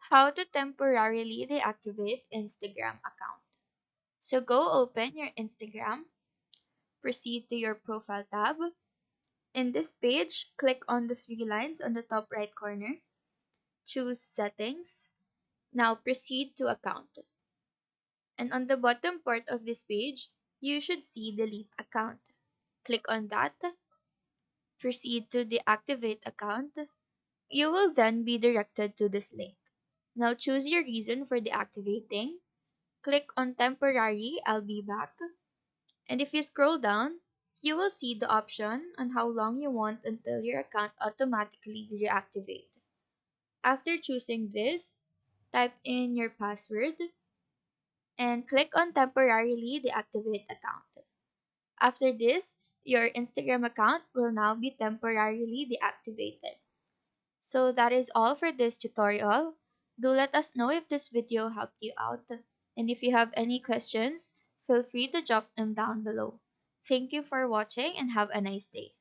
How to temporarily deactivate Instagram account. So go open your Instagram, proceed to your profile tab. In this page, click on the three lines on the top right corner, choose settings. Now proceed to account. And on the bottom part of this page, you should see delete account. Click on that, proceed to deactivate account. You will then be directed to this link. Now choose your reason for deactivating. Click on temporary, I'll be back. And if you scroll down, you will see the option on how long you want until your account automatically reactivate. After choosing this, type in your password and click on temporarily deactivate account. After this, your Instagram account will now be temporarily deactivated. So that is all for this tutorial. Do let us know if this video helped you out. And if you have any questions, feel free to drop them down below. Thank you for watching and have a nice day.